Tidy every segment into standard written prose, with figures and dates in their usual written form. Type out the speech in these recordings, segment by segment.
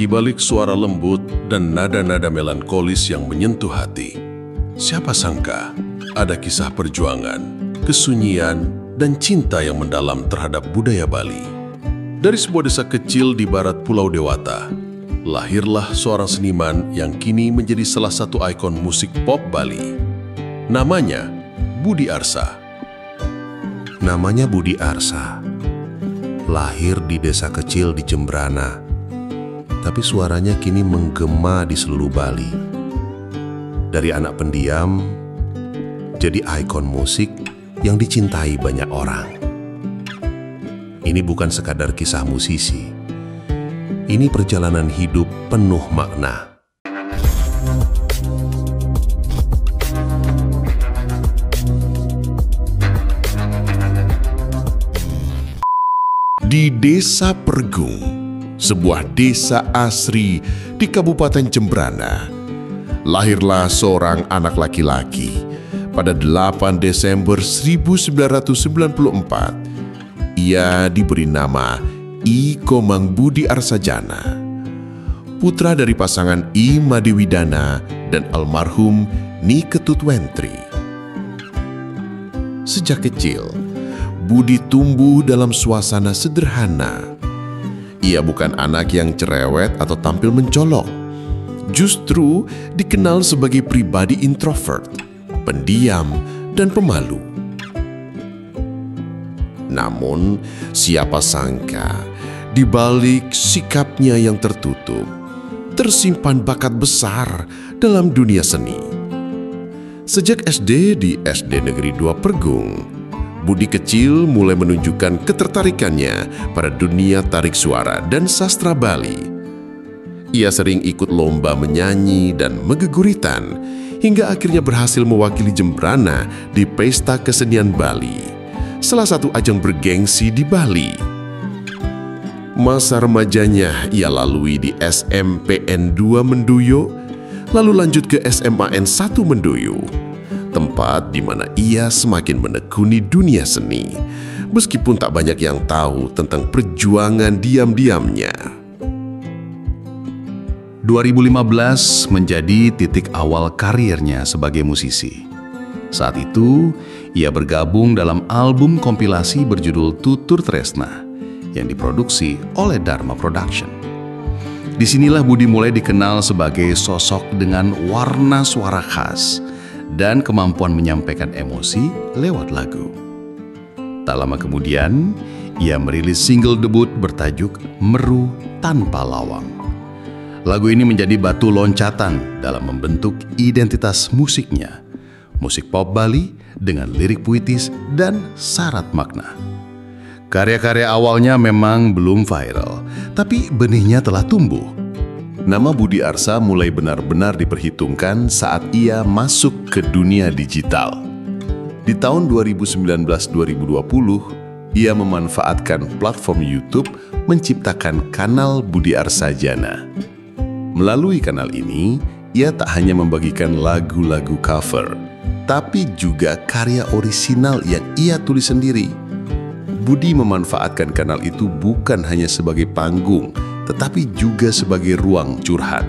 Di balik suara lembut dan nada-nada melankolis yang menyentuh hati, siapa sangka ada kisah perjuangan, kesunyian, dan cinta yang mendalam terhadap budaya Bali. Dari sebuah desa kecil di barat Pulau Dewata, lahirlah seorang seniman yang kini menjadi salah satu ikon musik pop Bali. Namanya Budi Arsa. Namanya Budi Arsa. Lahir di desa kecil di Jembrana, tapi suaranya kini menggema di seluruh Bali. Dari anak pendiam, jadi ikon musik yang dicintai banyak orang. Ini bukan sekadar kisah musisi. Ini perjalanan hidup penuh makna. Di Desa Pergung, sebuah desa asri di Kabupaten Jembrana, lahirlah seorang anak laki-laki pada 8 Desember 1994. Ia diberi nama I Komang Budi Arsajana, putra dari pasangan I Madiwidana dan almarhum Ni Ketutwentri. Sejak kecil, Budi tumbuh dalam suasana sederhana. Ia bukan anak yang cerewet atau tampil mencolok. Justru dikenal sebagai pribadi introvert, pendiam, dan pemalu. Namun, siapa sangka di balik sikapnya yang tertutup, tersimpan bakat besar dalam dunia seni. Sejak SD di SD Negeri 2 Pergung, Budi kecil mulai menunjukkan ketertarikannya pada dunia tarik suara dan sastra Bali. Ia sering ikut lomba menyanyi dan megeguritan, hingga akhirnya berhasil mewakili Jembrana di Pesta Kesenian Bali, salah satu ajang bergengsi di Bali. Masa remajanya ia lalui di SMPN 2 Menduyo, lalu lanjut ke SMAN 1 Menduyo, tempat di mana ia semakin menekuni dunia seni, meskipun tak banyak yang tahu tentang perjuangan diam-diamnya. 2015 menjadi titik awal karirnya sebagai musisi. Saat itu, ia bergabung dalam album kompilasi berjudul Tutur Tresna yang diproduksi oleh Dharma Production. Disinilah Budi mulai dikenal sebagai sosok dengan warna suara khas dan kemampuan menyampaikan emosi lewat lagu. Tak lama kemudian, ia merilis single debut bertajuk Meru Tanpa Lawang. Lagu ini menjadi batu loncatan dalam membentuk identitas musiknya, musik pop Bali dengan lirik puitis dan syarat makna. Karya-karya awalnya memang belum viral, tapi benihnya telah tumbuh. Nama Budi Arsa mulai benar-benar diperhitungkan saat ia masuk ke dunia digital. Di tahun 2019-2020, ia memanfaatkan platform YouTube menciptakan kanal Budi Arsajana. Melalui kanal ini, ia tak hanya membagikan lagu-lagu cover, tapi juga karya orisinal yang ia tulis sendiri. Budi memanfaatkan kanal itu bukan hanya sebagai panggung, tetapi juga sebagai ruang curhat,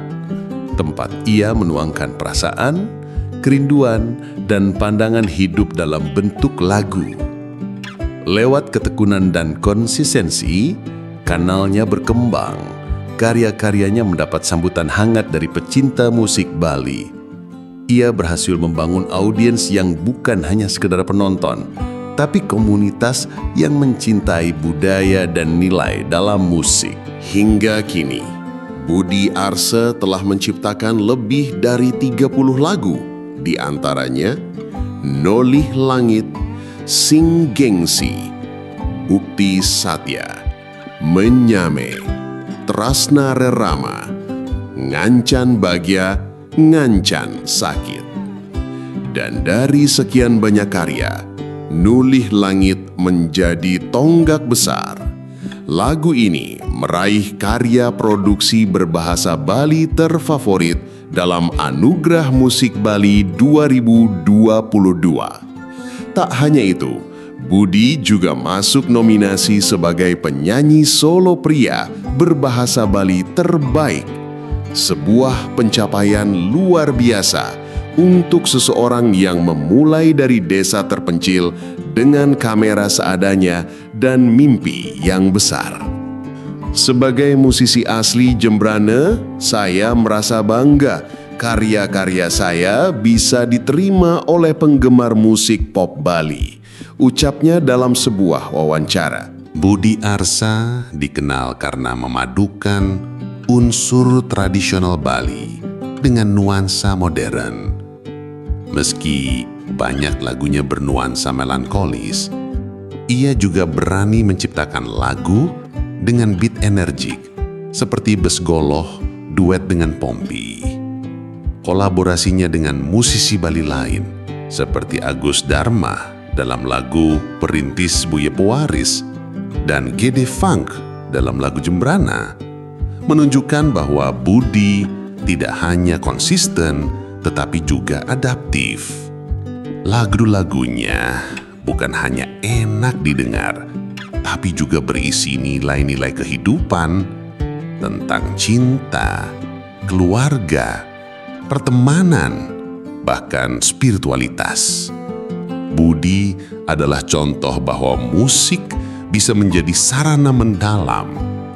tempat ia menuangkan perasaan, kerinduan, dan pandangan hidup dalam bentuk lagu. Lewat ketekunan dan konsistensi, kanalnya berkembang. Karya-karyanya mendapat sambutan hangat dari pecinta musik Bali. Ia berhasil membangun audiens yang bukan hanya sekedar penonton, tapi komunitas yang mencintai budaya dan nilai dalam musik. Hingga kini, Budi Arsa telah menciptakan lebih dari 30 lagu, di antaranya Nolih Langit, Sing Gengsi, Bukti Satya, Menyame, Trasna Rerama, Ngancan Bagya, Ngancan Sakit. Dan dari sekian banyak karya, Nolih Langit menjadi tonggak besar. Lagu ini meraih karya produksi berbahasa Bali terfavorit dalam Anugerah Musik Bali 2022. Tak hanya itu, Budi juga masuk nominasi sebagai penyanyi solo pria berbahasa Bali terbaik. Sebuah pencapaian luar biasa untuk seseorang yang memulai dari desa terpencil dengan kamera seadanya dan mimpi yang besar. Sebagai musisi asli Jembrana, saya merasa bangga karya-karya saya bisa diterima oleh penggemar musik pop Bali, ucapnya dalam sebuah wawancara. Budi Arsa dikenal karena memadukan unsur tradisional Bali dengan nuansa modern. Meski banyak lagunya bernuansa melankolis, ia juga berani menciptakan lagu dengan beat energik seperti Besgoloh duet dengan Pompi. Kolaborasinya dengan musisi Bali lain seperti Agus Dharma dalam lagu Perintis Buye Pewaris dan Gede Funk dalam lagu Jembrana menunjukkan bahwa Budi tidak hanya konsisten tetapi juga adaptif. Lagu-lagunya bukan hanya enak didengar, tapi juga berisi nilai-nilai kehidupan tentang cinta, keluarga, pertemanan, bahkan spiritualitas. Budi adalah contoh bahwa musik bisa menjadi sarana mendalam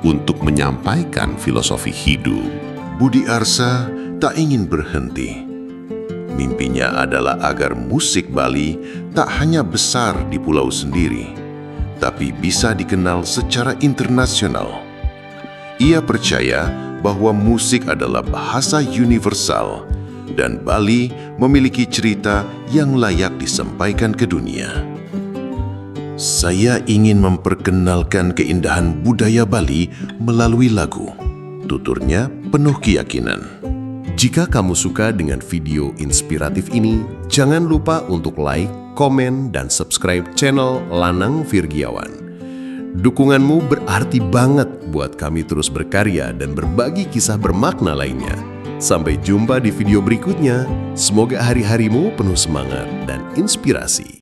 untuk menyampaikan filosofi hidup. Budi Arsa tak ingin berhenti. Mimpinya adalah agar musik Bali tak hanya besar di pulau sendiri, tapi bisa dikenal secara internasional. Ia percaya bahwa musik adalah bahasa universal dan Bali memiliki cerita yang layak disampaikan ke dunia. Saya ingin memperkenalkan keindahan budaya Bali melalui lagu, tuturnya penuh keyakinan. Jika kamu suka dengan video inspiratif ini, jangan lupa untuk like, komen, dan subscribe channel Lanang Virgiawan. Dukunganmu berarti banget buat kami terus berkarya dan berbagi kisah bermakna lainnya. Sampai jumpa di video berikutnya. Semoga hari-harimu penuh semangat dan inspirasi.